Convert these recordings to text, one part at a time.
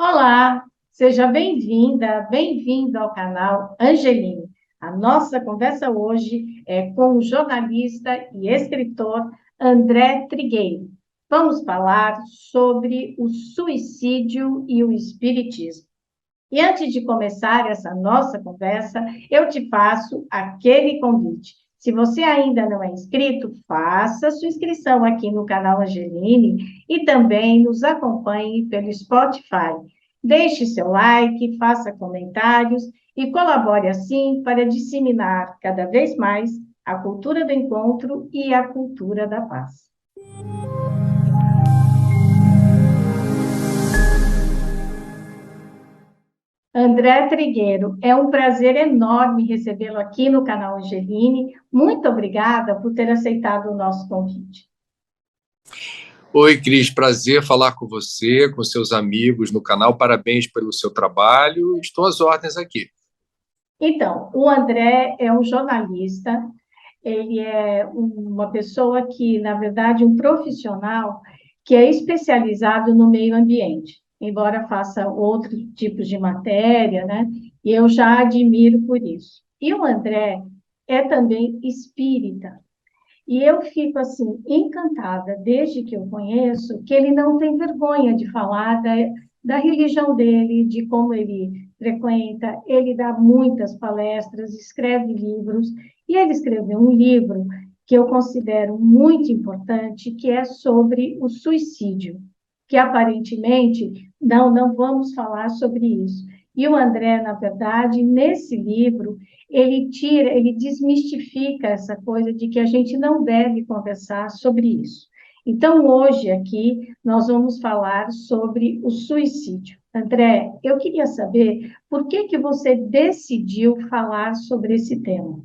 Olá, seja bem-vinda, bem-vindo ao canal Angeline. A nossa conversa hoje é com o jornalista e escritor André Trigueiro. Vamos falar sobre o suicídio e o espiritismo. E antes de começar essa nossa conversa, eu te faço aquele convite. Se você ainda não é inscrito, faça sua inscrição aqui no canal Angeline e também nos acompanhe pelo Spotify. Deixe seu like, faça comentários e colabore assim para disseminar cada vez mais a cultura do encontro e a cultura da paz. André Trigueiro, é um prazer enorme recebê-lo aqui no canal Angeline. Muito obrigada por ter aceitado o nosso convite. Oi, Cris, prazer falar com você, com seus amigos no canal. Parabéns pelo seu trabalho. Estou às ordens aqui. Então, o André é um jornalista, ele é uma pessoa que, na verdade, um profissional que é especializado no meio ambiente, embora faça outros tipos de matéria, né? E eu já admiro por isso. E o André é também espírita. E eu fico assim encantada desde que eu conheço que ele não tem vergonha de falar da religião dele, de como ele frequenta. Ele dá muitas palestras, escreve livros, e ele escreveu um livro que eu considero muito importante, que é sobre o suicídio, que aparentemente não vamos falar sobre isso. E o André, na verdade, nesse livro, ele desmistifica essa coisa de que a gente não deve conversar sobre isso. Então, hoje aqui, nós vamos falar sobre o suicídio. André, eu queria saber por que você decidiu falar sobre esse tema.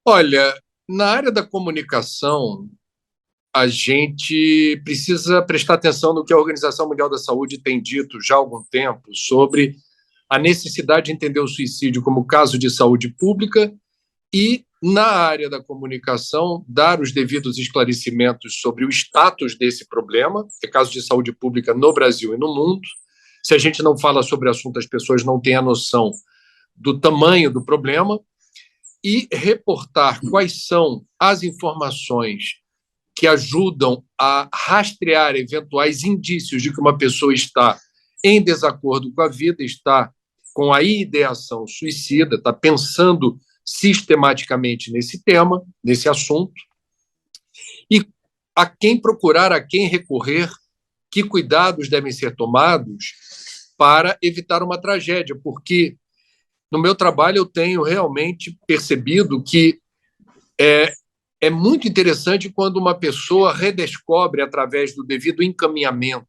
Olha, na área da comunicação, a gente precisa prestar atenção no que a Organização Mundial da Saúde tem dito já há algum tempo sobre a necessidade de entender o suicídio como caso de saúde pública e, na área da comunicação, dar os devidos esclarecimentos sobre o status desse problema, que é caso de saúde pública no Brasil e no mundo. Se a gente não fala sobre o assunto, as pessoas não têm a noção do tamanho do problema, e reportar quais são as informações que ajudam a rastrear eventuais indícios de que uma pessoa está em desacordo com a vida, está com a ideação suicida, está pensando sistematicamente nesse tema, nesse assunto, e a quem procurar, a quem recorrer, que cuidados devem ser tomados para evitar uma tragédia, porque no meu trabalho eu tenho realmente percebido que é muito interessante quando uma pessoa redescobre, através do devido encaminhamento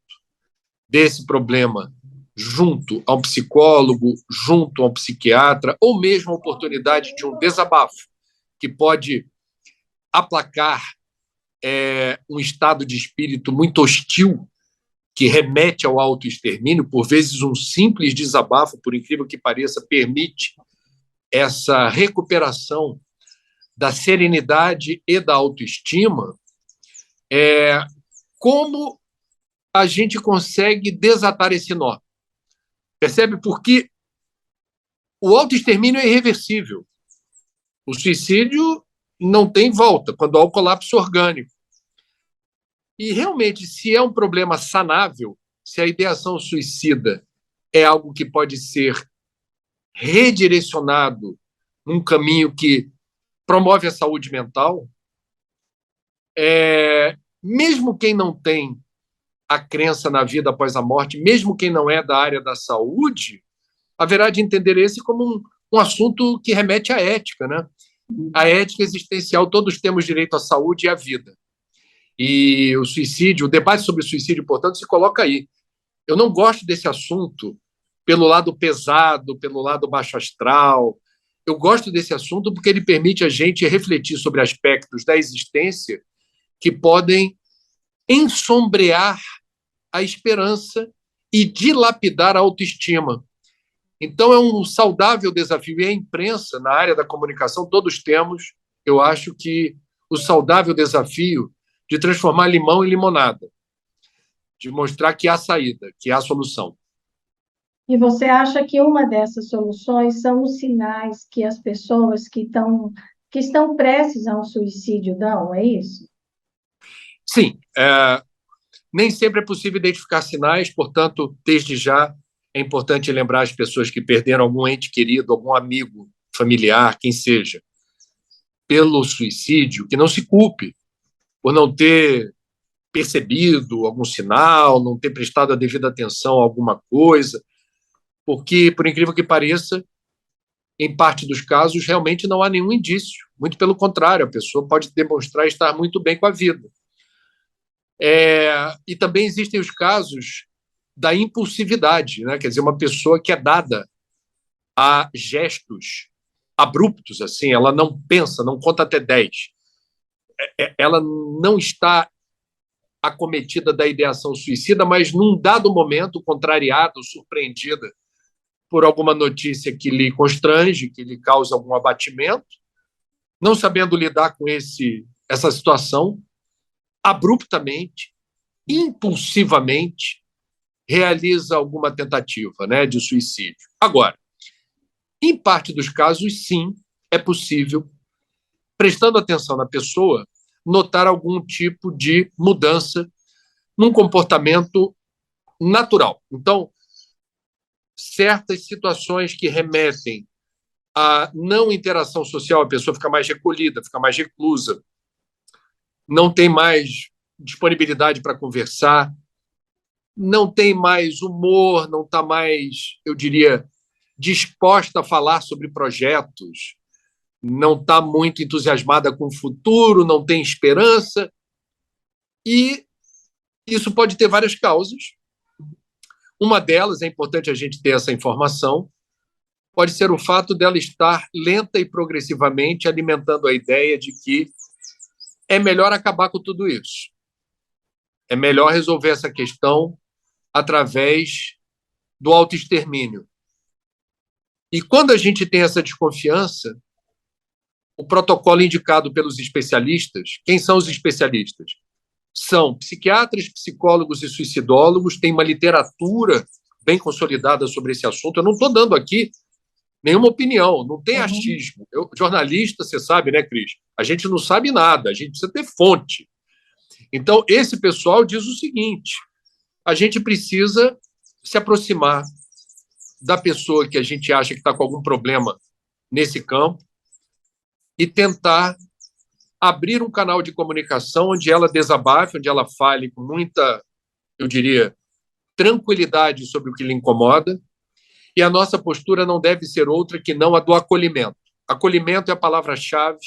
desse problema, junto a um psicólogo, junto a um psiquiatra, ou mesmo a oportunidade de um desabafo, que pode aplacar um estado de espírito muito hostil, que remete ao autoextermínio. Por vezes, um simples desabafo, por incrível que pareça, permite essa recuperação da serenidade e da autoestima. Como a gente consegue desatar esse nó? Percebe? Porque o autoextermínio é irreversível. O suicídio não tem volta quando há o colapso orgânico. E, realmente, se é um problema sanável, se a ideação suicida é algo que pode ser redirecionado num caminho que promove a saúde mental, mesmo quem não tem a crença na vida após a morte, mesmo quem não é da área da saúde, haverá de entender esse como um assunto que remete à ética, né? A ética existencial. Todos temos direito à saúde e à vida. E o suicídio, o debate sobre o suicídio, portanto, se coloca aí. Eu não gosto desse assunto pelo lado pesado, pelo lado baixo astral. Eu gosto desse assunto porque ele permite a gente refletir sobre aspectos da existência que podem ensombrear a esperança e dilapidar a autoestima. Então, é um saudável desafio. E a imprensa, na área da comunicação, todos temos, eu acho que, o saudável desafio de transformar limão em limonada. de mostrar que há saída, que há solução. E você acha que uma dessas soluções são os sinais que as pessoas que estão prestes a um suicídio dão, é isso? Sim, nem sempre é possível identificar sinais, portanto, desde já é importante lembrar as pessoas que perderam algum ente querido, algum amigo, familiar, quem seja, pelo suicídio, que não se culpe por não ter percebido algum sinal, não ter prestado a devida atenção a alguma coisa, porque, por incrível que pareça, em parte dos casos, realmente não há nenhum indício. Muito pelo contrário, a pessoa pode demonstrar estar muito bem com a vida. E também existem os casos da impulsividade, né? Quer dizer, uma pessoa que é dada a gestos abruptos, assim, ela não pensa, não conta até 10. Ela não está acometida da ideação suicida, mas num dado momento, contrariada, surpreendida por alguma notícia que lhe constrange, que lhe causa algum abatimento, não sabendo lidar com essa situação, abruptamente, impulsivamente, realiza alguma tentativa, né, de suicídio. Agora, em parte dos casos, sim, é possível, prestando atenção na pessoa, notar algum tipo de mudança num comportamento natural. Então, certas situações que remetem à não interação social, a pessoa fica mais recolhida, fica mais reclusa, não tem mais disponibilidade para conversar, não tem mais humor, não está mais, eu diria, disposta a falar sobre projetos, não está muito entusiasmada com o futuro, não tem esperança. E isso pode ter várias causas. Uma delas, é importante a gente ter essa informação, pode ser o fato dela estar lenta e progressivamente alimentando a ideia de que é melhor acabar com tudo isso. É melhor resolver essa questão através do autoextermínio. E quando a gente tem essa desconfiança, o protocolo indicado pelos especialistas, quem são os especialistas? São psiquiatras, psicólogos e suicidólogos, tem uma literatura bem consolidada sobre esse assunto. Eu não estou dando aqui nenhuma opinião, não tem achismo. Eu, jornalista, você sabe, né, Cris? A gente não sabe nada, a gente precisa ter fonte. Então, esse pessoal diz o seguinte: a gente precisa se aproximar da pessoa que a gente acha que está com algum problema nesse campo e tentar abrir um canal de comunicação onde ela desabafe, onde ela fale com muita, eu diria, tranquilidade sobre o que lhe incomoda. E a nossa postura não deve ser outra que não a do acolhimento. Acolhimento é a palavra-chave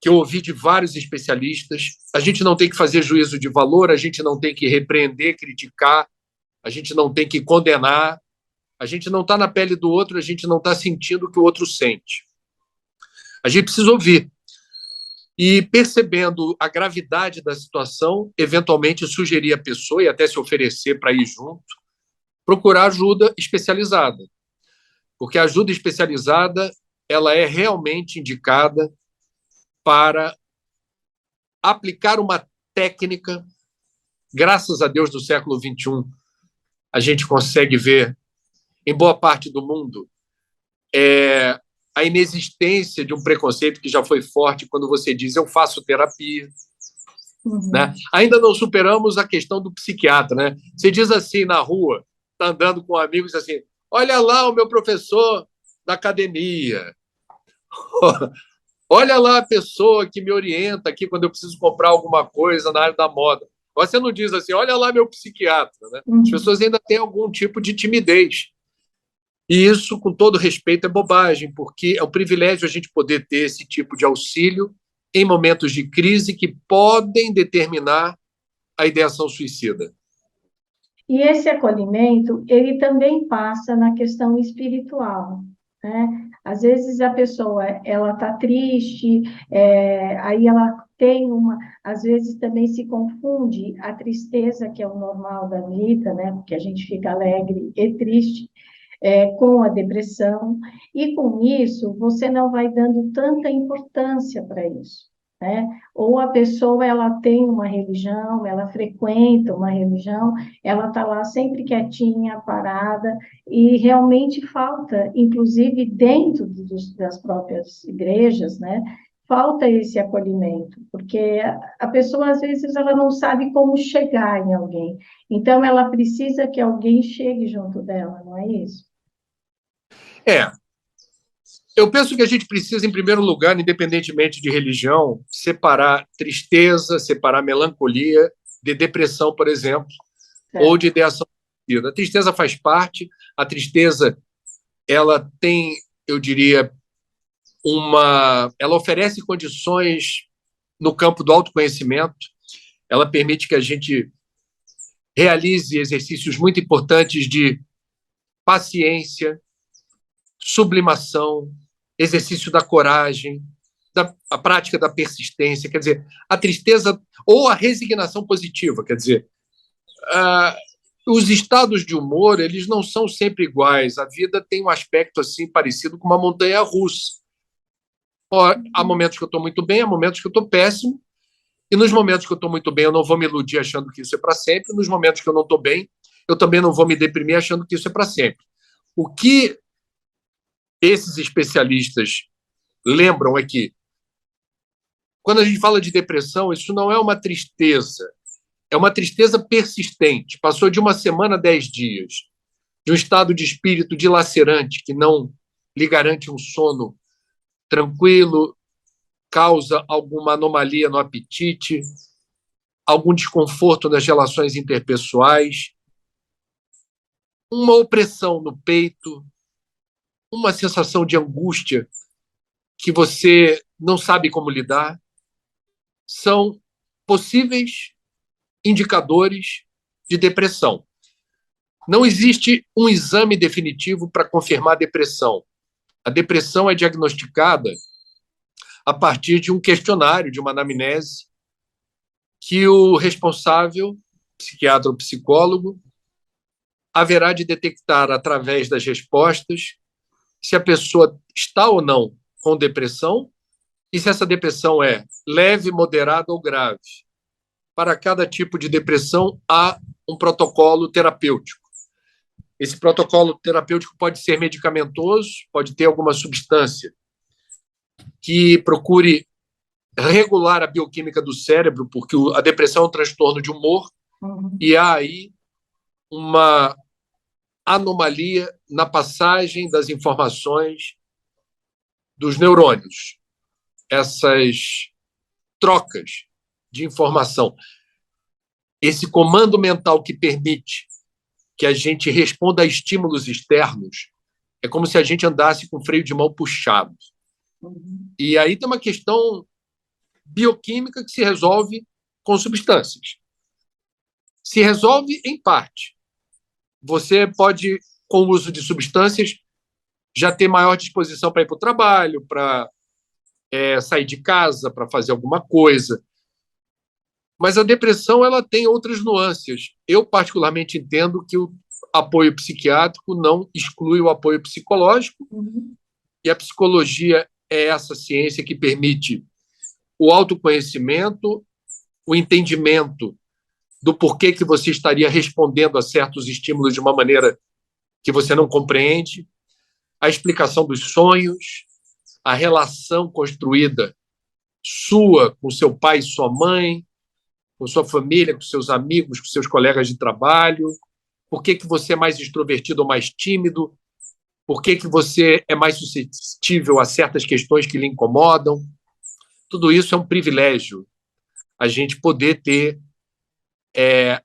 que eu ouvi de vários especialistas. A gente não tem que fazer juízo de valor, a gente não tem que repreender, criticar, a gente não tem que condenar, a gente não está na pele do outro, a gente não está sentindo o que o outro sente. A gente precisa ouvir. E, percebendo a gravidade da situação, eventualmente sugerir à pessoa, e até se oferecer para ir junto, procurar ajuda especializada. Porque a ajuda especializada ela é realmente indicada para aplicar uma técnica. Graças a Deus, no século XXI, a gente consegue ver, em boa parte do mundo, a inexistência de um preconceito que já foi forte quando você diz eu faço terapia. Né? Ainda não superamos a questão do psiquiatra. Né? Você diz assim na rua, está andando com amigos assim, olha lá o meu professor da academia, olha lá a pessoa que me orienta aqui quando eu preciso comprar alguma coisa na área da moda. Você não diz assim, olha lá meu psiquiatra. Né? As pessoas ainda têm algum tipo de timidez. E isso, com todo respeito, é bobagem, porque é um privilégio a gente poder ter esse tipo de auxílio em momentos de crise que podem determinar a ideação suicida. E esse acolhimento, ele também passa na questão espiritual, né? Às vezes a pessoa, ela está triste, aí ela tem às vezes também se confunde a tristeza, que é o normal da vida, né? Porque a gente fica alegre e triste, com a depressão, e com isso você não vai dando tanta importância para isso. né? Ou a pessoa ela tem uma religião, ela frequenta uma religião, ela está lá sempre quietinha, parada, e realmente falta, inclusive dentro das próprias igrejas, né? Falta esse acolhimento, porque a pessoa às vezes ela não sabe como chegar em alguém, então ela precisa que alguém chegue junto dela, não é isso? É, eu penso que a gente precisa, em primeiro lugar, independentemente de religião, separar tristeza, separar melancolia de depressão, por exemplo, ou de Certo. ideação suicida. A tristeza faz parte, a tristeza, ela tem, eu diria, ela oferece condições no campo do autoconhecimento, ela permite que a gente realize exercícios muito importantes de paciência, sublimação, exercício da coragem, a prática da persistência, quer dizer, a tristeza ou a resignação positiva, quer dizer, os estados de humor, eles não são sempre iguais. A vida tem um aspecto assim parecido com uma montanha russa. Há momentos que eu estou muito bem, há momentos que eu estou péssimo, e nos momentos que eu estou muito bem, eu não vou me iludir achando que isso é para sempre, nos momentos que eu não estou bem, eu também não vou me deprimir achando que isso é para sempre. O que esses especialistas lembram é que, quando a gente fala de depressão, isso não é uma tristeza, é uma tristeza persistente. Passou de uma semana a 10 dias, de um estado de espírito dilacerante, que não lhe garante um sono tranquilo, causa alguma anomalia no apetite, algum desconforto nas relações interpessoais, uma opressão no peito, uma sensação de angústia que você não sabe como lidar, são possíveis indicadores de depressão. Não existe um exame definitivo para confirmar a depressão. A depressão é diagnosticada a partir de um questionário, de uma anamnese, que o responsável, psiquiatra ou psicólogo, haverá de detectar através das respostas se a pessoa está ou não com depressão e se essa depressão é leve, moderada ou grave. Para cada tipo de depressão, há um protocolo terapêutico. Esse protocolo terapêutico pode ser medicamentoso, pode ter alguma substância que procure regular a bioquímica do cérebro, porque a depressão é um transtorno de humor, Uhum. e há aí uma anomalia na passagem das informações dos neurônios, essas trocas de informação, esse comando mental que permite que a gente responda a estímulos externos, é como se a gente andasse com o freio de mão puxado. Uhum. E aí tem uma questão bioquímica que se resolve com substâncias. Se resolve em parte. Você pode, com o uso de substâncias, já ter maior disposição para ir para o trabalho, para sair de casa, para fazer alguma coisa. Mas a depressão ela tem outras nuances. Eu, particularmente, entendo que o apoio psiquiátrico não exclui o apoio psicológico, Uhum. e a psicologia é essa ciência que permite o autoconhecimento, o entendimento do porquê que você estaria respondendo a certos estímulos de uma maneira que você não compreende, a explicação dos sonhos, a relação construída sua com seu pai e sua mãe, com sua família, com seus amigos, com seus colegas de trabalho, por que você é mais extrovertido ou mais tímido, por que você é mais suscetível a certas questões que lhe incomodam. Tudo isso é um privilégio, a gente poder ter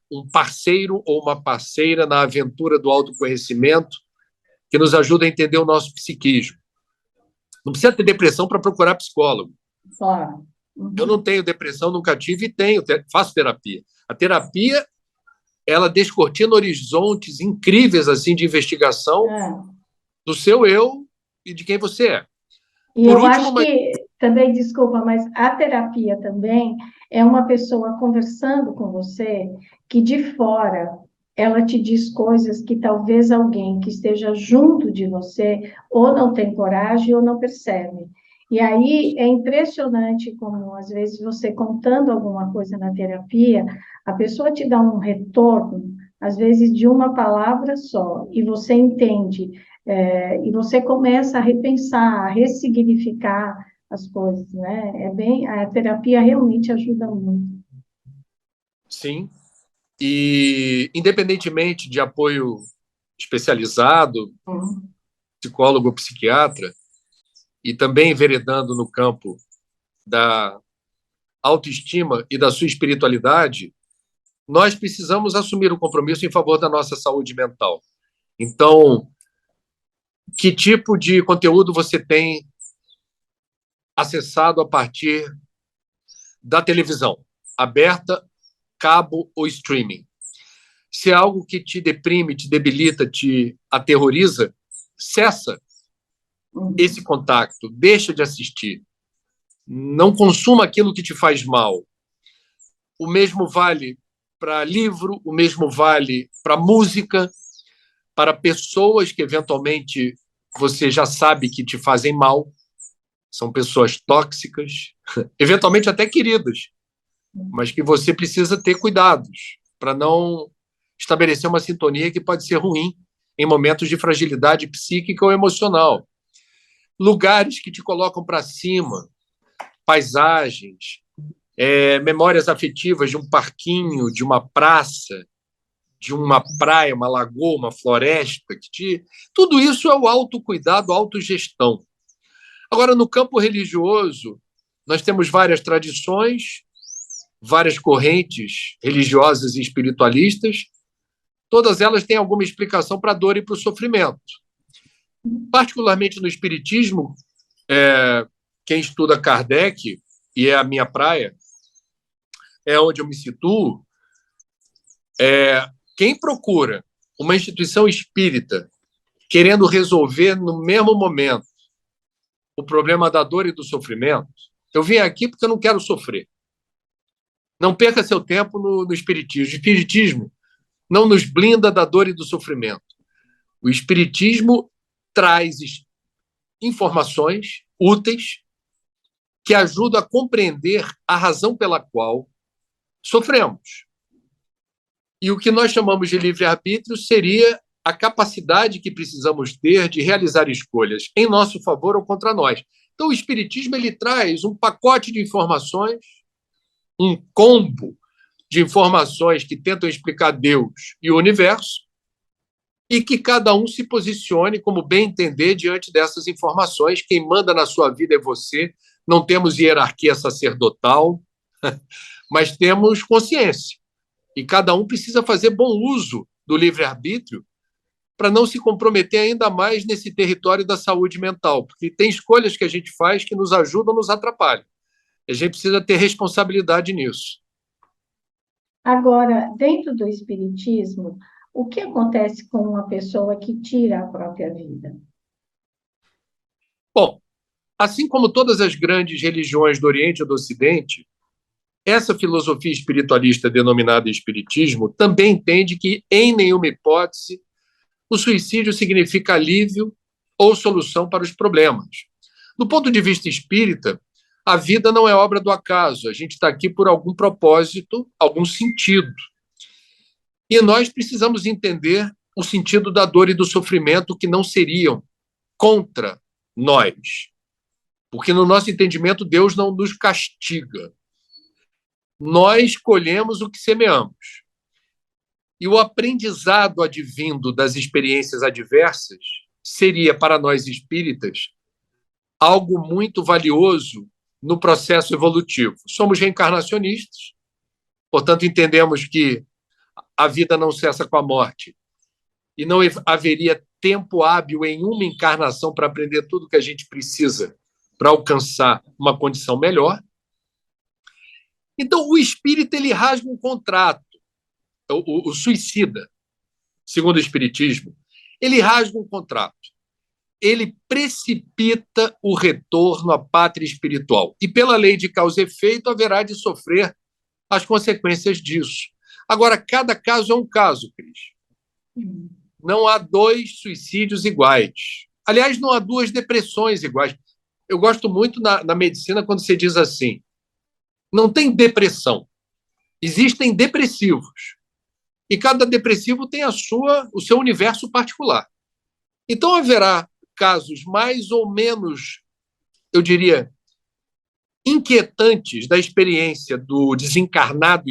um parceiro ou uma parceira na aventura do autoconhecimento que nos ajuda a entender o nosso psiquismo. Não precisa ter depressão para procurar psicólogo. Claro. Eu não Uhum. tenho depressão, nunca tive e tenho, faço terapia. A terapia, ela descortina horizontes incríveis assim de investigação É. do seu eu e de quem você é. E Por eu último, acho mas que também, desculpa, mas a terapia também é uma pessoa conversando com você que de fora ela te diz coisas que talvez alguém que esteja junto de você ou não tem coragem ou não percebe. E aí é impressionante como, às vezes, você contando alguma coisa na terapia, a pessoa te dá um retorno, às vezes, de uma palavra só, e você entende, e você começa a repensar, a ressignificar as coisas, né? A terapia realmente ajuda muito. Sim. E, independentemente de apoio especializado, Uhum. psicólogo ou psiquiatra, e também enveredando no campo da autoestima e da sua espiritualidade, nós precisamos assumir o compromisso em favor da nossa saúde mental. Então, que tipo de conteúdo você tem acessado a partir da televisão, aberta, cabo ou streaming? Se é algo que te deprime, te debilita, te aterroriza, cessa esse Uhum. contato, deixa de assistir. Não consuma aquilo que te faz mal. O mesmo vale para livro, o mesmo vale para música, para pessoas que eventualmente você já sabe que te fazem mal, são pessoas tóxicas, eventualmente até queridas, mas que você precisa ter cuidados para não estabelecer uma sintonia que pode ser ruim em momentos de fragilidade psíquica ou emocional. Lugares que te colocam para cima, paisagens, memórias afetivas de um parquinho, de uma praça, de uma praia, uma lagoa, uma floresta, tudo isso é o autocuidado, a autogestão. Agora, no campo religioso, nós temos várias tradições, várias correntes religiosas e espiritualistas, todas elas têm alguma explicação para a dor e para o sofrimento. Particularmente no espiritismo, quem estuda Kardec, e é a minha praia, é onde eu me situo, quem procura uma instituição espírita querendo resolver no mesmo momento o problema da dor e do sofrimento, eu vim aqui porque eu não quero sofrer. Não perca seu tempo no espiritismo. O espiritismo não nos blinda da dor e do sofrimento. O espiritismo traz informações úteis que ajudam a compreender a razão pela qual sofremos. E o que nós chamamos de livre-arbítrio seria a capacidade que precisamos ter de realizar escolhas em nosso favor ou contra nós. Então, o Espiritismo ele traz um pacote de informações, um combo de informações que tentam explicar Deus e o universo, e que cada um se posicione como bem entender diante dessas informações. Quem manda na sua vida é você. Não temos hierarquia sacerdotal, mas temos consciência. E cada um precisa fazer bom uso do livre-arbítrio para não se comprometer ainda mais nesse território da saúde mental, porque tem escolhas que a gente faz que nos ajudam ou nos atrapalham. A gente precisa ter responsabilidade nisso. Agora, dentro do espiritismo, o que acontece com uma pessoa que tira a própria vida? Bom, assim como todas as grandes religiões do Oriente ou do Ocidente, essa filosofia espiritualista denominada Espiritismo também entende que, em nenhuma hipótese, o suicídio significa alívio ou solução para os problemas. Do ponto de vista espírita, a vida não é obra do acaso, a gente está aqui por algum propósito, algum sentido. E nós precisamos entender o sentido da dor e do sofrimento que não seriam contra nós. Porque, no nosso entendimento, Deus não nos castiga. Nós colhemos o que semeamos. E o aprendizado advindo das experiências adversas seria, para nós espíritas, algo muito valioso no processo evolutivo. Somos reencarnacionistas, portanto, entendemos que a vida não cessa com a morte e não haveria tempo hábil em uma encarnação para aprender tudo que a gente precisa para alcançar uma condição melhor. Então, o espírito ele rasga um contrato, o suicida, segundo o espiritismo, ele rasga um contrato. Ele precipita o retorno à pátria espiritual. E pela lei de causa e efeito, haverá de sofrer as consequências disso. Agora, cada caso é um caso, Cris. Não há dois suicídios iguais. Aliás, não há duas depressões iguais. eu gosto muito na medicina quando você diz assim: não tem depressão, existem depressivos. E cada depressivo tem o seu universo particular. Então haverá casos mais ou menos, eu diria, inquietantes da experiência do desencarnado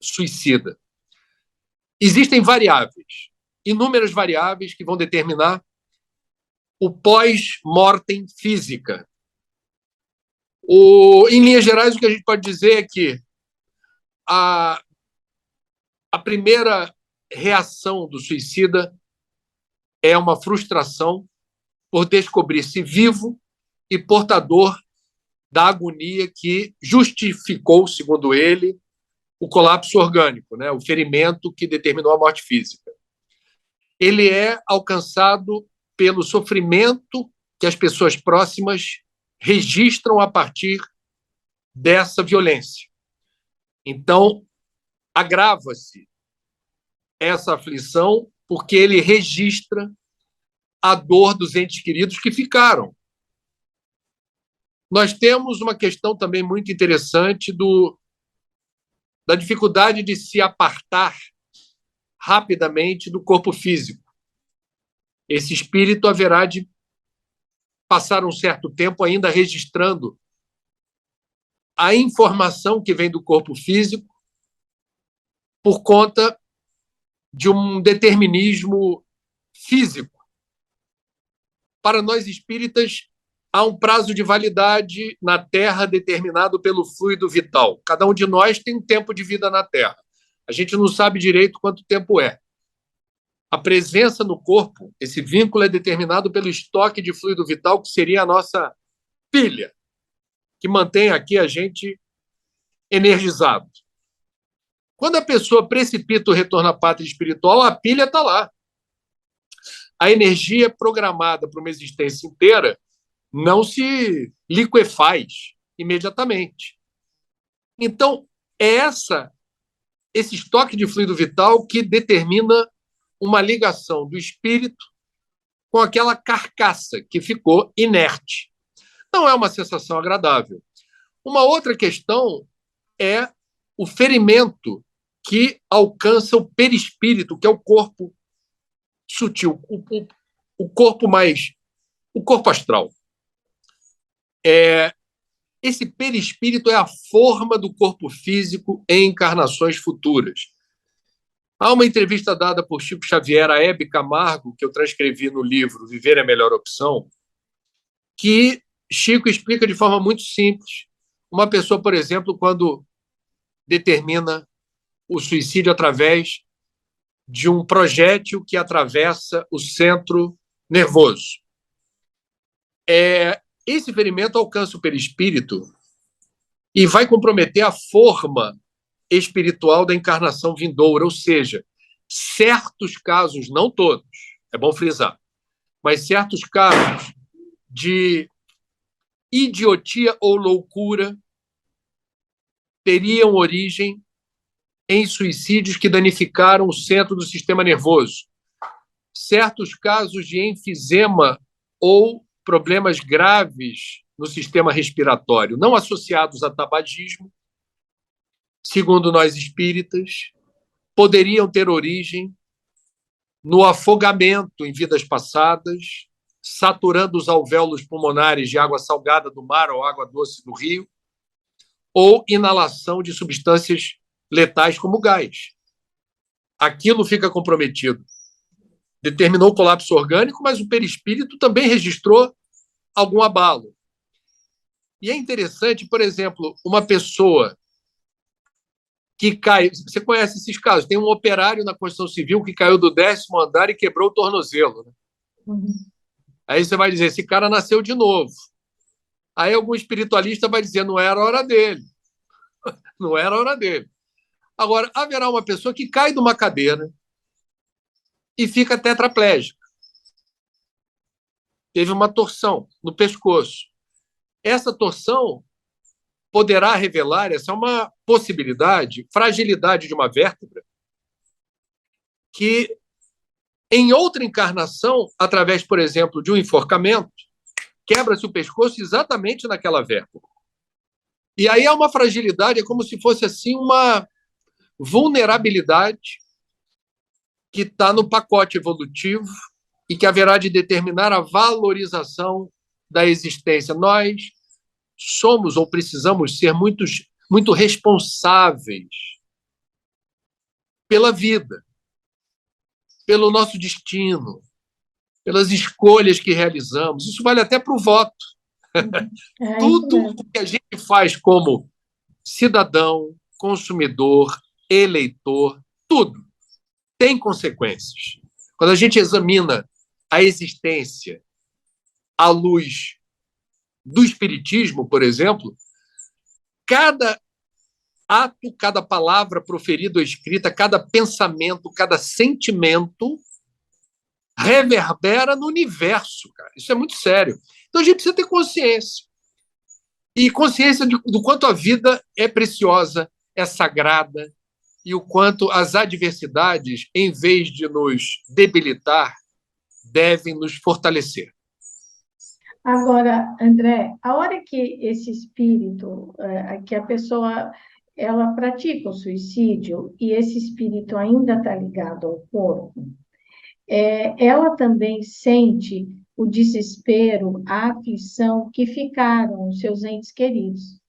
suicida. Existem variáveis, inúmeras variáveis que vão determinar o pós-mortem física. Em linhas gerais, o que a gente pode dizer é que a primeira reação do suicida é uma frustração por descobrir-se vivo e portador da agonia que justificou, segundo ele, o colapso orgânico, né? O ferimento que determinou a morte física. Ele é alcançado pelo sofrimento que as pessoas próximas registram a partir dessa violência. Então, agrava-se essa aflição porque ele registra a dor dos entes queridos que ficaram. Nós temos uma questão também muito interessante da dificuldade de se apartar rapidamente do corpo físico. Esse espírito haverá de passar um certo tempo ainda registrando a informação que vem do corpo físico por conta de um determinismo físico. Para nós espíritas, há um prazo de validade na Terra determinado pelo fluido vital. Cada um de nós tem um tempo de vida na Terra. A gente não sabe direito quanto tempo é. A presença no corpo, esse vínculo é determinado pelo estoque de fluido vital, que seria a nossa pilha, que mantém aqui a gente energizado. Quando a pessoa precipita o retorno à pátria espiritual, a pilha está lá. A energia programada para uma existência inteira não se liquefaz imediatamente. Então, é esse estoque de fluido vital que determina uma ligação do espírito com aquela carcaça que ficou inerte. Não é uma sensação agradável. Uma outra questão é o ferimento que alcança o perispírito, que é o corpo sutil, o corpo astral. Esse perispírito é a forma do corpo físico em encarnações futuras. Há uma entrevista dada por Chico Xavier a Hebe Camargo, que eu transcrevi no livro Viver é a Melhor Opção, que Chico explica de forma muito simples. Uma pessoa, por exemplo, quando determina o suicídio através de um projétil que atravessa o centro nervoso. Esse ferimento alcança o perispírito e vai comprometer a forma espiritual da encarnação vindoura, ou seja, certos casos, não todos, é bom frisar, mas certos casos de idiotia ou loucura teriam origem em suicídios que danificaram o centro do sistema nervoso. Certos casos de enfisema ou problemas graves no sistema respiratório, não associados a tabagismo, segundo nós espíritas, poderiam ter origem no afogamento em vidas passadas, saturando os alvéolos pulmonares de água salgada do mar ou água doce do rio, ou inalação de substâncias letais como gás. Aquilo fica comprometido. Determinou o colapso orgânico, mas o perispírito também registrou algum abalo. E é interessante, por exemplo, uma pessoa que cai... Você conhece esses casos? Tem um operário na construção civil que caiu do 10º andar e quebrou o tornozelo. Né? Uhum. Aí você vai dizer, esse cara nasceu de novo. Aí algum espiritualista vai dizer, não era a hora dele. Não era a hora dele. Agora, haverá uma pessoa que cai de uma cadeira e fica tetraplégica. Teve uma torção no pescoço. Essa torção poderá revelar, essa é uma possibilidade, fragilidade de uma vértebra, que em outra encarnação, através, por exemplo, de um enforcamento, quebra-se o pescoço exatamente naquela vértebra. E aí há uma fragilidade, é como se fosse assim uma vulnerabilidade que está no pacote evolutivo e que haverá de determinar a valorização da existência. Nós somos ou precisamos ser muito responsáveis pela vida, pelo nosso destino, pelas escolhas que realizamos. Isso vale até para o voto. Tudo o que a gente faz como cidadão, consumidor, eleitor, tudo tem consequências. Quando a gente examina a existência à luz do espiritismo, por exemplo, cada ato, cada palavra proferida ou escrita, cada pensamento, cada sentimento reverbera no universo, cara. Isso é muito sério. Então a gente precisa ter consciência. E consciência do quanto a vida é preciosa, é sagrada, e o quanto as adversidades, em vez de nos debilitar, devem nos fortalecer. Agora, André, a hora que esse espírito, que a pessoa, ela pratica o suicídio e esse espírito ainda está ligado ao corpo, ela também sente o desespero, a aflição que ficaram os seus entes queridos,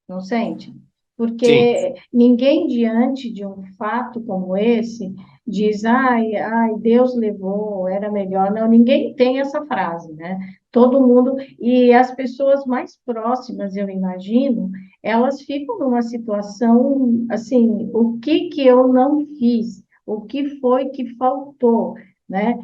não sente? Sim. Porque ninguém diante de um fato como esse diz, ai, Deus levou, era melhor. Não, ninguém tem essa frase, né? Todo mundo, e as pessoas mais próximas, eu imagino, elas ficam numa situação assim, o que que eu não fiz? O que foi que faltou? Né?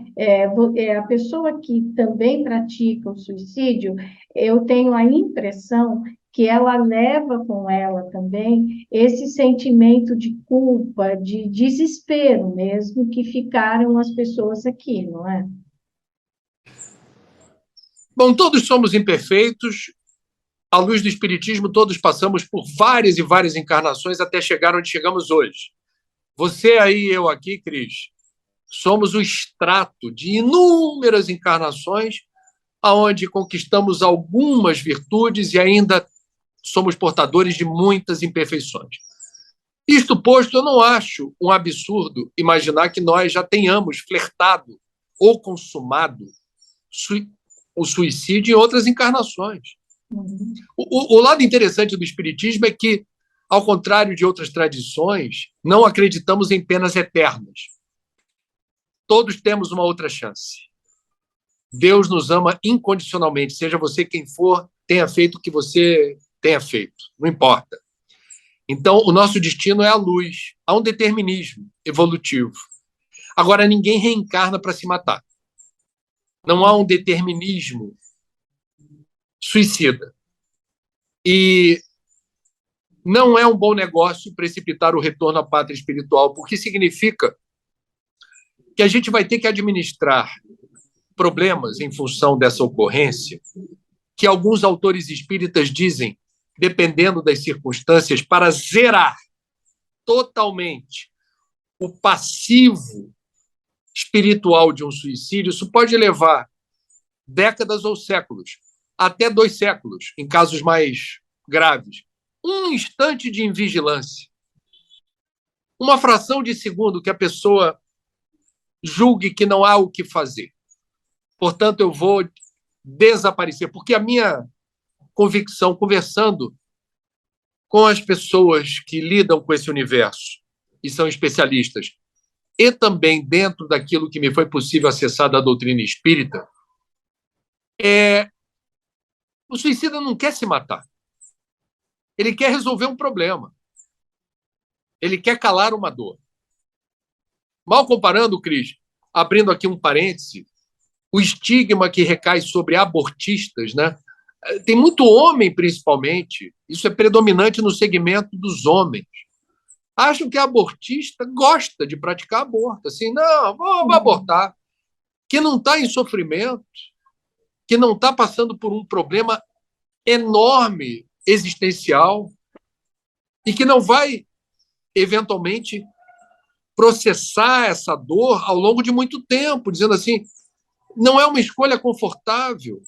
A pessoa que também pratica o suicídio, eu tenho a impressão que ela leva com ela também esse sentimento de culpa, de desespero mesmo, que ficaram as pessoas aqui, não é? Bom, todos somos imperfeitos. À luz do Espiritismo, todos passamos por várias e várias encarnações até chegar onde chegamos hoje. Você aí, eu aqui, Cris, somos o extrato de inúmeras encarnações aonde conquistamos algumas virtudes e ainda somos portadores de muitas imperfeições. Isto posto, eu não acho um absurdo imaginar que nós já tenhamos flertado ou consumado o suicídio em outras encarnações. O lado interessante do Espiritismo é que, ao contrário de outras tradições, não acreditamos em penas eternas. Todos temos uma outra chance. Deus nos ama incondicionalmente, seja você quem for, tenha feito o que você tenha feito, não importa. Então, o nosso destino é a luz, há um determinismo evolutivo. Agora, ninguém reencarna para se matar. Não há um determinismo suicida. E não é um bom negócio precipitar o retorno à pátria espiritual, porque significa que a gente vai ter que administrar problemas em função dessa ocorrência, que alguns autores espíritas dizem, dependendo das circunstâncias, para zerar totalmente o passivo espiritual de um suicídio, isso pode levar décadas ou séculos, até 2 séculos, em casos mais graves. Um instante de invigilância, uma fração de segundo que a pessoa julgue que não há o que fazer. Portanto, eu vou desaparecer, porque a minha convicção, conversando com as pessoas que lidam com esse universo e são especialistas, e também dentro daquilo que me foi possível acessar da doutrina espírita, o suicida não quer se matar. Ele quer resolver um problema. Ele quer calar uma dor. Mal comparando, Cris, abrindo aqui um parêntese, o estigma que recai sobre abortistas, né? Tem muito homem, principalmente, isso é predominante no segmento dos homens. Acham que a abortista gosta de praticar aborto. Assim, não, vou abortar. Que não está em sofrimento, que não está passando por um problema enorme, existencial, e que não vai, eventualmente, processar essa dor ao longo de muito tempo, dizendo assim, não é uma escolha confortável.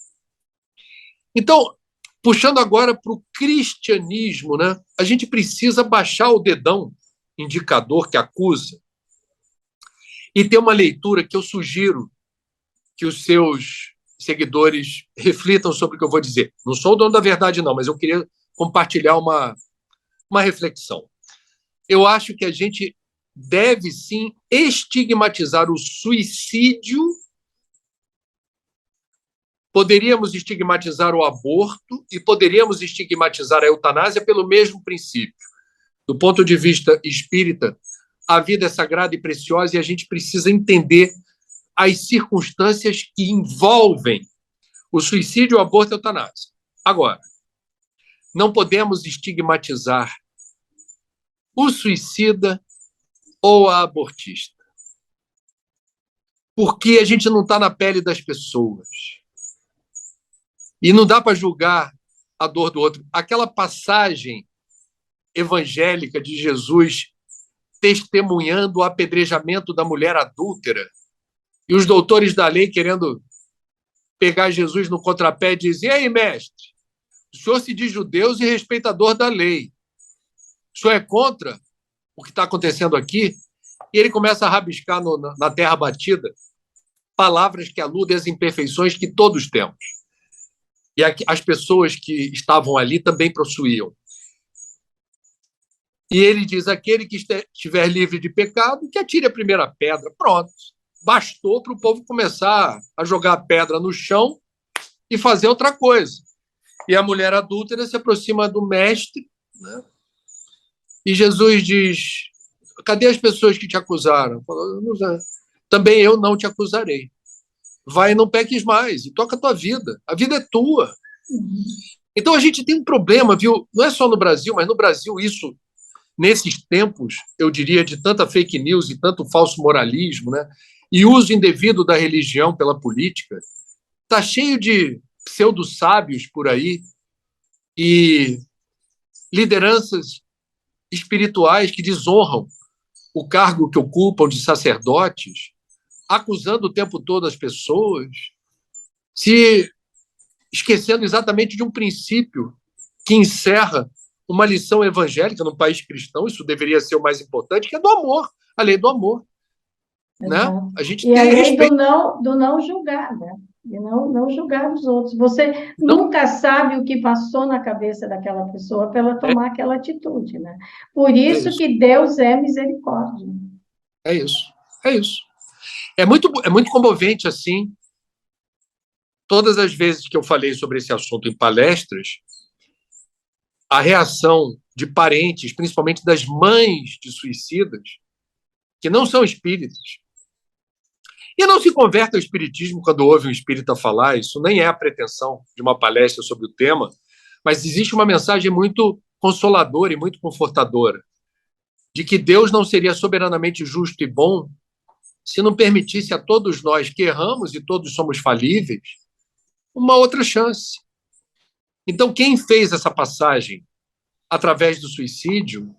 Então, puxando agora para o cristianismo, né? A gente precisa baixar o dedão indicador que acusa e ter uma leitura que eu sugiro que os seus seguidores reflitam sobre o que eu vou dizer. Não sou o dono da verdade, não, mas eu queria compartilhar uma reflexão. Eu acho que a gente deve, sim, estigmatizar o suicídio. Poderíamos estigmatizar o aborto e poderíamos estigmatizar a eutanásia pelo mesmo princípio. Do ponto de vista espírita, a vida é sagrada e preciosa e a gente precisa entender as circunstâncias que envolvem o suicídio, o aborto e a eutanásia. Agora, não podemos estigmatizar o suicida ou a abortista, porque a gente não está na pele das pessoas. E não dá para julgar a dor do outro. Aquela passagem evangélica de Jesus testemunhando o apedrejamento da mulher adúltera e os doutores da lei querendo pegar Jesus no contrapé e dizer: e aí, mestre, o senhor se diz judeu e respeitador da lei. O senhor é contra o que está acontecendo aqui? E ele começa a rabiscar na terra batida palavras que aludem às imperfeições que todos temos. E as pessoas que estavam ali também possuíam. E ele diz: aquele que estiver livre de pecado, que atire a primeira pedra. Pronto. Bastou para o povo começar a jogar a pedra no chão e fazer outra coisa. E a mulher adúltera se aproxima do mestre, né? E Jesus diz: cadê as pessoas que te acusaram? Falou: também eu não te acusarei. Vai e não peques mais, e toca a tua vida. A vida é tua. Então a gente tem um problema, viu? Não é só no Brasil, mas no Brasil isso, nesses tempos, eu diria, de tanta fake news e tanto falso moralismo, né? E uso indevido da religião pela política, está cheio de pseudo-sábios por aí e lideranças espirituais que desonram o cargo que ocupam de sacerdotes, acusando o tempo todo as pessoas, se esquecendo exatamente de um princípio que encerra uma lição evangélica num país cristão. Isso deveria ser o mais importante, que é do amor, a lei do amor. Né? A gente e tem a lei respeito. do não julgar, né? De não julgar os outros. Você nunca sabe o que passou na cabeça daquela pessoa para ela tomar aquela atitude, né? Por isso que Deus é misericórdia. É isso. É isso. É muito comovente, assim. Todas as vezes que eu falei sobre esse assunto em palestras, a reação de parentes, principalmente das mães de suicidas, que não são espíritas, e não se converte ao espiritismo quando ouve um espírita falar, isso nem é a pretensão de uma palestra sobre o tema, mas existe uma mensagem muito consoladora e muito confortadora, de que Deus não seria soberanamente justo e bom se não permitisse a todos nós que erramos e todos somos falíveis uma outra chance. Então, quem fez essa passagem através do suicídio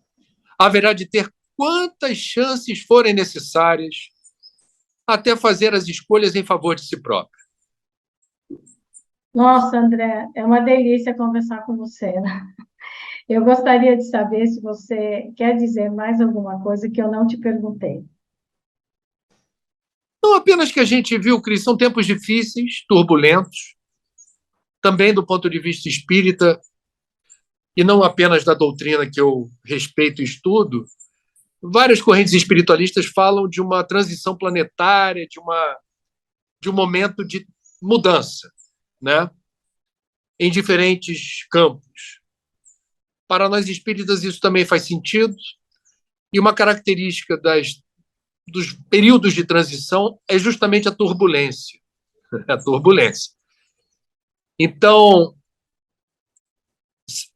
haverá de ter quantas chances forem necessárias até fazer as escolhas em favor de si próprio. Nossa, André, é uma delícia conversar com você, né? Eu gostaria de saber se você quer dizer mais alguma coisa que eu não te perguntei. Não apenas que a gente viu, Cris, são tempos difíceis, turbulentos, também do ponto de vista espírita, e não apenas da doutrina que eu respeito e estudo. Várias correntes espiritualistas falam de uma transição planetária, de um momento de mudança, né? Em diferentes campos. Para nós espíritas, isso também faz sentido, e uma característica dos períodos de transição é justamente a turbulência. A turbulência. Então,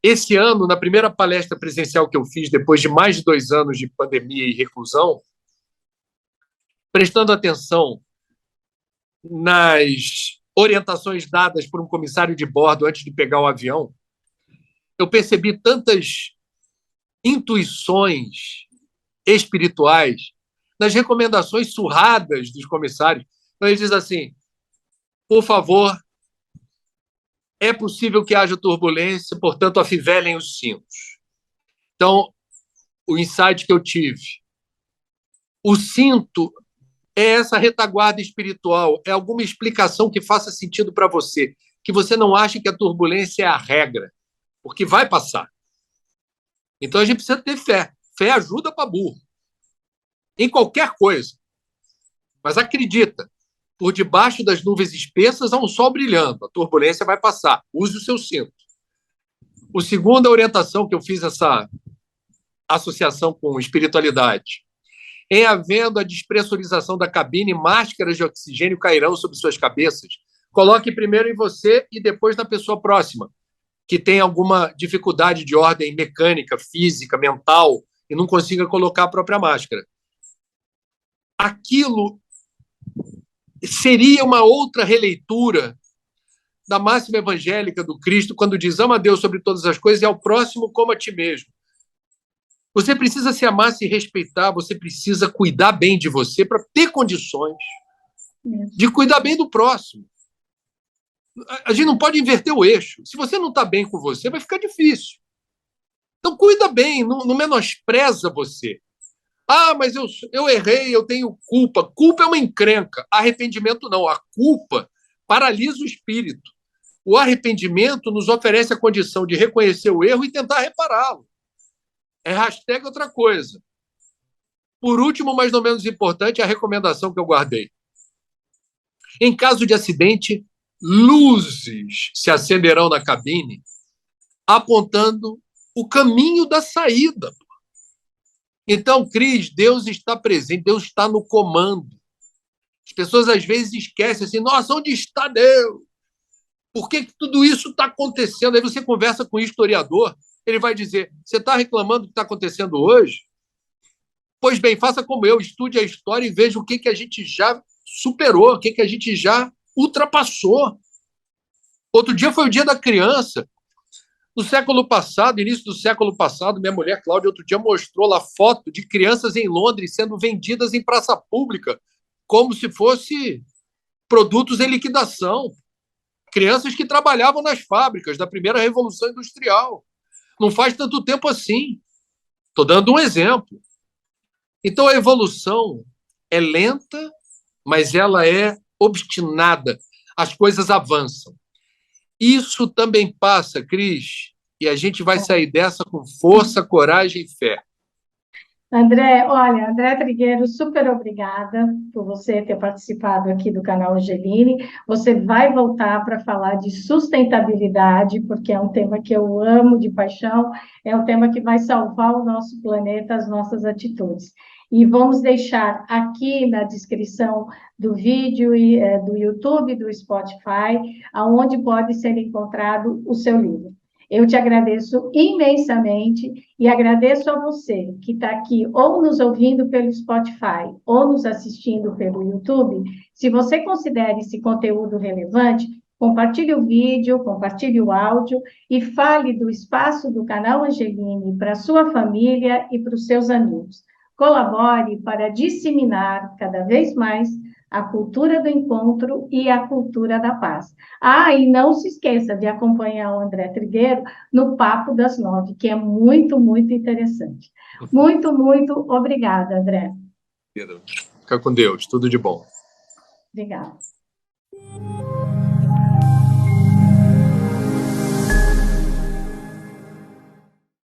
esse ano, na primeira palestra presencial que eu fiz, depois de mais de 2 anos de pandemia e reclusão, prestando atenção nas orientações dadas por um comissário de bordo antes de pegar o avião, eu percebi tantas intuições espirituais nas recomendações surradas dos comissários. Então, ele diz assim: por favor, é possível que haja turbulência, portanto, afivelem os cintos. Então, o insight que eu tive, o cinto é essa retaguarda espiritual, é alguma explicação que faça sentido para você, que você não ache que a turbulência é a regra, porque vai passar. Então a gente precisa ter fé. Fé ajuda para burro, em qualquer coisa. Mas acredita, por debaixo das nuvens espessas há um sol brilhando, a turbulência vai passar. Use o seu cinto. O segundo, a orientação que eu fiz essa associação com espiritualidade. Em havendo a despressurização da cabine, máscaras de oxigênio cairão sobre suas cabeças. Coloque primeiro em você e depois na pessoa próxima, que tem alguma dificuldade de ordem mecânica, física, mental, e não consiga colocar a própria máscara. Aquilo seria uma outra releitura da máxima evangélica do Cristo, quando diz: ama a Deus sobre todas as coisas e ao próximo como a ti mesmo. Você precisa se amar, se respeitar, você precisa cuidar bem de você para ter condições de cuidar bem do próximo. A gente não pode inverter o eixo. Se você não está bem com você, vai ficar difícil. Então, cuida bem, não menospreza você. Ah, mas eu errei, eu tenho culpa. Culpa é uma encrenca. Arrependimento não. A culpa paralisa o espírito. O arrependimento nos oferece a condição de reconhecer o erro e tentar repará-lo. É hashtag outra coisa. Por último, mas não menos importante, a recomendação que eu guardei. Em caso de acidente, luzes se acenderão na cabine, apontando o caminho da saída. Então, Cris, Deus está presente, Deus está no comando. As pessoas às vezes esquecem assim: nossa, onde está Deus? Por que tudo isso está acontecendo? Aí você conversa com um historiador, ele vai dizer: você está reclamando do que está acontecendo hoje? Pois bem, faça como eu, estude a história e veja o que a gente já superou, o que a gente já ultrapassou. Outro dia foi o Dia da Criança. No século passado, início do século passado, minha mulher Cláudia outro dia mostrou lá foto de crianças em Londres sendo vendidas em praça pública, como se fosse produtos em liquidação. Crianças que trabalhavam nas fábricas da primeira Revolução Industrial. Não faz tanto tempo assim. Estou dando um exemplo. Então, a evolução é lenta, mas ela é obstinada. As coisas avançam. Isso também passa, Cris, e a gente vai sair dessa com força, coragem e fé. André, olha, André Trigueiro, super obrigada por você ter participado aqui do canal Angeline. Você vai voltar para falar de sustentabilidade, porque é um tema que eu amo de paixão, é um tema que vai salvar o nosso planeta, as nossas atitudes. E vamos deixar aqui na descrição do vídeo e do YouTube, do Spotify, aonde pode ser encontrado o seu livro. Eu te agradeço imensamente e agradeço a você que está aqui ou nos ouvindo pelo Spotify ou nos assistindo pelo YouTube. Se você considera esse conteúdo relevante, compartilhe o vídeo, compartilhe o áudio e fale do espaço do canal Angeline para a sua família e para os seus amigos. Colabore para disseminar cada vez mais a cultura do encontro e a cultura da paz. Ah, e não se esqueça de acompanhar o André Trigueiro no Papo das 9, que é muito, muito interessante. Muito, muito obrigada, André. Fica com Deus, tudo de bom. Obrigada.